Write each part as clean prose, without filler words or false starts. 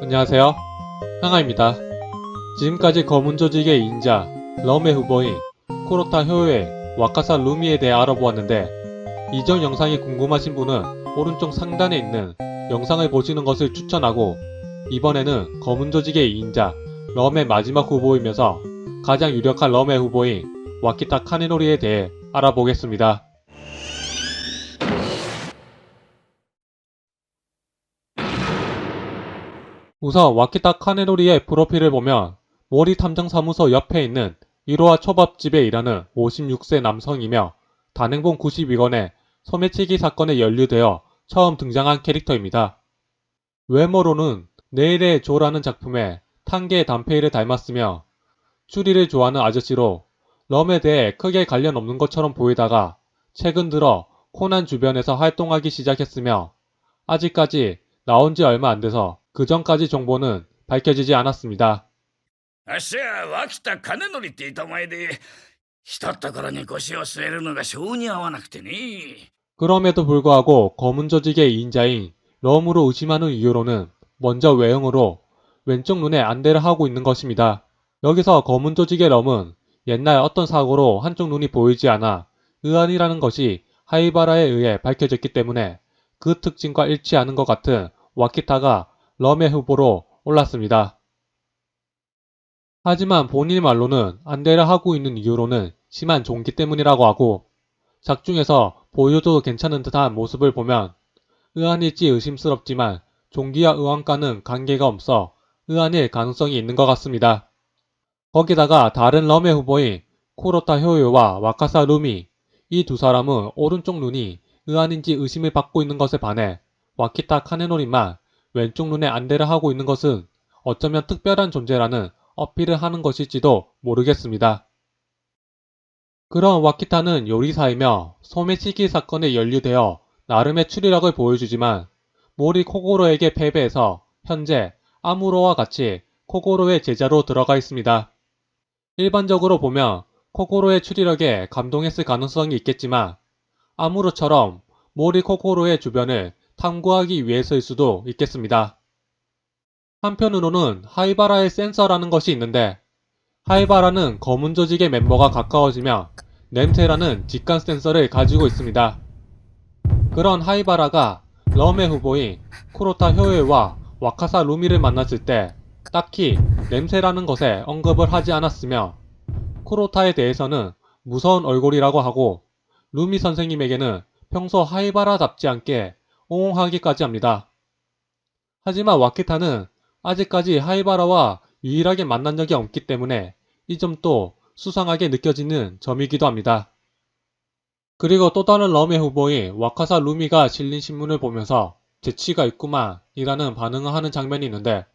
안녕하세요. 향아입니다. 지금까지 검은 조직의 인자, 럼의 후보인 쿠로타 효의 와카사 루미에 대해 알아보았는데, 이전 영상이 궁금하신 분은 오른쪽 상단에 있는 영상을 보시는 것을 추천하고, 이번에는 검은 조직의 인자, 럼의 마지막 후보이면서 가장 유력한 럼의 후보인 와키타 카네노리에 대해 알아보겠습니다. 우선 와키타 카네노리의 프로필을 보면 모리 탐정사무소 옆에 있는 이로하 초밥집에 일하는 56세 남성이며 단행본 92권의 소매치기 사건에 연루되어 처음 등장한 캐릭터입니다. 외모로는 내일의 조라는 작품에 탄계의 단페이를 닮았으며 추리를 좋아하는 아저씨로 럼에 대해 크게 관련 없는 것처럼 보이다가 최근 들어 코난 주변에서 활동하기 시작했으며 아직까지 나온 지 얼마 안 돼서 그 전까지 정보는 밝혀지지 않았습니다. あっしは脇田金則って言った前で、ひとっところに腰を据えるのが性に合わなくてね。 그럼에도 불구하고 검은 조직의 2인자인 럼으로 의심하는 이유로는 먼저 외형으로 왼쪽 눈에 안대를 하고 있는 것입니다. 여기서 검은 조직의 럼은 옛날 어떤 사고로 한쪽 눈이 보이지 않아 의안이라는 것이 하이바라에 의해 밝혀졌기 때문에 그 특징과 일치하는 것 같은 와키타가 럼의 후보로 올랐습니다. 하지만 본인 말로는 안대를 하고 있는 이유로는 심한 종기 때문이라고 하고, 작중에서 보여줘도 괜찮은 듯한 모습을 보면 의안일지 의심스럽지만 종기와 의안과는 관계가 없어 의안일 가능성이 있는 것 같습니다. 거기다가 다른 럼의 후보인 쿠로타 효요와 와카사 루미, 이 두 사람은 오른쪽 눈이 의안인지 의심을 받고 있는 것에 반해 와키타 카네노리만 왼쪽 눈에 안대를 하고 있는 것은 어쩌면 특별한 존재라는 어필을 하는 것일지도 모르겠습니다. 그런 와키타는 요리사이며 소매치기 사건에 연루되어 나름의 추리력을 보여주지만 모리 코고로에게 패배해서 현재 아무로와 같이 코고로의 제자로 들어가 있습니다. 일반적으로 보면 코고로의 추리력에 감동했을 가능성이 있겠지만 아무로처럼 모리 코고로의 주변을 탐구하기 위해서일 수도 있겠습니다. 한편으로는 하이바라의 센서라는 것이 있는데, 하이바라는 검은 조직의 멤버가 가까워지면 냄새라는 직관 센서를 가지고 있습니다. 그런 하이바라가 럼의 후보인 쿠로타 효에와 와카사 루미를 만났을 때 딱히 냄새라는 것에 언급을 하지 않았으며, 쿠로타에 대해서는 무서운 얼굴이라고 하고 루미 선생님에게는 평소 하이바라답지 않게 옹호하기까지 합니다. 하지만 와키타는 아직까지 하이바라와 유일하게 만난 적이 없기 때문에 이 점도 수상하게 느껴지는 점이기도 합니다. 그리고 또 다른 럼의 후보인 와카사 루미가 실린 신문을 보면서 재치가 있구만 이라는 반응을 하는 장면이 있는데,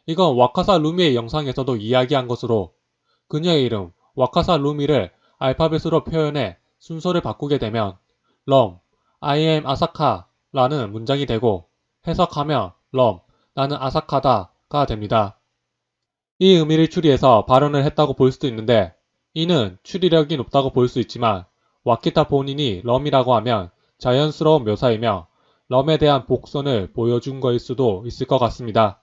이건 와카사 루미의 영상에서도 이야기한 것으로 그녀의 이름 와카사 루미를 알파벳으로 표현해 순서를 바꾸게 되면 럼, I am 아사카 라는 문장이 되고, 해석하면 럼, 나는 아사카다가 됩니다. 이 의미를 추리해서 발언을 했다고 볼 수도 있는데, 이는 추리력이 높다고 볼 수 있지만 와키타 본인이 럼이라고 하면 자연스러운 묘사이며 럼에 대한 복선을 보여준 거일 수도 있을 것 같습니다.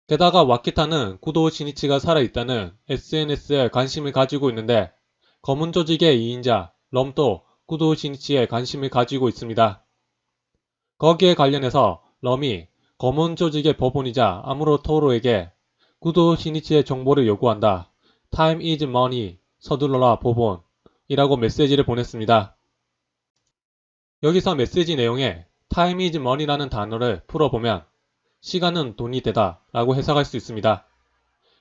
게다가 와키타는 구도 시니치가 살아있다는 SNS에 관심을 가지고 있는데, 검은 조직의 2인자 럼도 구도 시니치에 관심을 가지고 있습니다. 거기에 관련해서 럼이 검은 조직의 법원이자 아무로 토로에게 구도 시니치의 정보를 요구한다. Time is money. 서둘러라 법원. 이라고 메시지를 보냈습니다. 여기서 메시지 내용에 Time is money라는 단어를 풀어보면 시간은 돈이 되다 라고 해석할 수 있습니다.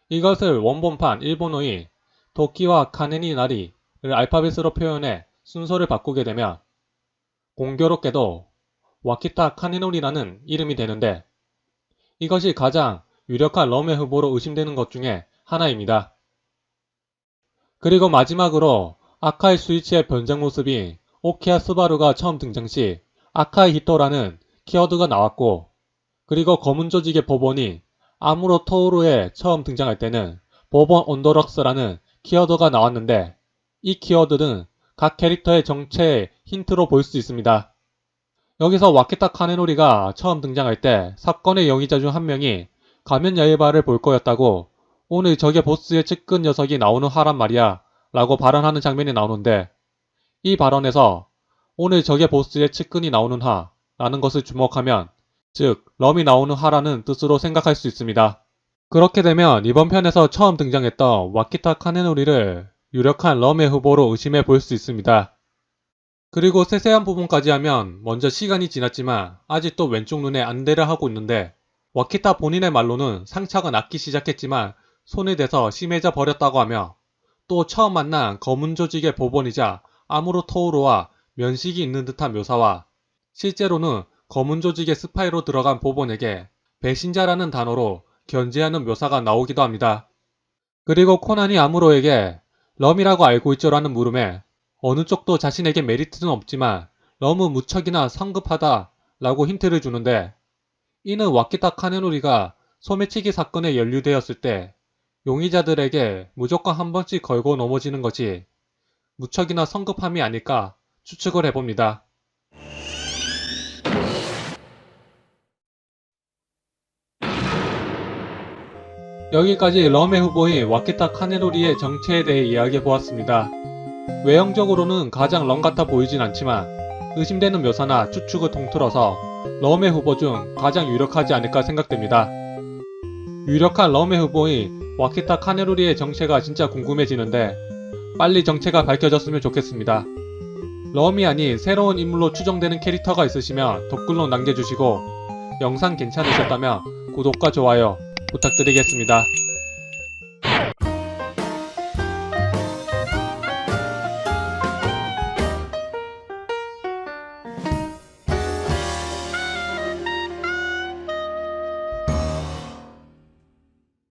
이것을 원본판 일본어인 도키와 카네니 나리를 알파벳으로 표현해 순서를 바꾸게 되면 공교롭게도 와키타 카네노리라는 이름이 되는데, 이것이 가장 유력한 럼의 후보로 의심되는 것 중에 하나입니다. 그리고 마지막으로 아카이 수이치의 변장 모습인 오키야 스바루가 처음 등장 시 아카이 히토라는 키워드가 나왔고, 그리고 검은 조직의 법원인 아무로 토우루에 처음 등장할 때는 법원 온더럭스라는 키워드가 나왔는데, 이 키워드는 각 캐릭터의 정체의 힌트로 볼 수 있습니다. 여기서 와키타 카네노리가 처음 등장할 때 사건의 용의자 중 한 명이 가면 야이바를 볼 거였다고 오늘 저게 보스의 측근 녀석이 나오는 하란 말이야 라고 발언하는 장면이 나오는데, 이 발언에서 오늘 저게 보스의 측근이 나오는 하 라는 것을 주목하면 즉 럼이 나오는 하라는 뜻으로 생각할 수 있습니다. 그렇게 되면 이번 편에서 처음 등장했던 와키타 카네노리를 유력한 럼의 후보로 의심해 볼 수 있습니다. 그리고 세세한 부분까지 하면 먼저 시간이 지났지만 아직도 왼쪽 눈에 안대를 하고 있는데, 와키타 본인의 말로는 상처가 낫기 시작했지만 손에 대서 심해져 버렸다고 하며, 또 처음 만난 검은 조직의 보본이자 아무로 토우로와 면식이 있는 듯한 묘사와 실제로는 검은 조직의 스파이로 들어간 보본에게 배신자라는 단어로 견제하는 묘사가 나오기도 합니다. 그리고 코난이 아무로에게 럼이라고 알고 있죠라는 물음에 어느 쪽도 자신에게 메리트는 없지만 너무 무척이나 성급하다 라고 힌트를 주는데, 이는 와키타 카네노리가 소매치기 사건에 연루되었을 때 용의자들에게 무조건 한 번씩 걸고 넘어지는 것이 무척이나 성급함이 아닐까 추측을 해봅니다. 여기까지 럼의 후보인 와키타 카네노리의 정체에 대해 이야기해보았습니다. 외형적으로는 가장 럼 같아 보이진 않지만 의심되는 묘사나 추측을 통틀어서 럼의 후보 중 가장 유력하지 않을까 생각됩니다. 유력한 럼의 후보인 와키타 카네노리의 정체가 진짜 궁금해지는데 빨리 정체가 밝혀졌으면 좋겠습니다. 럼이 아닌 새로운 인물로 추정되는 캐릭터가 있으시면 댓글로 남겨주시고, 영상 괜찮으셨다면 구독과 좋아요 부탁드리겠습니다.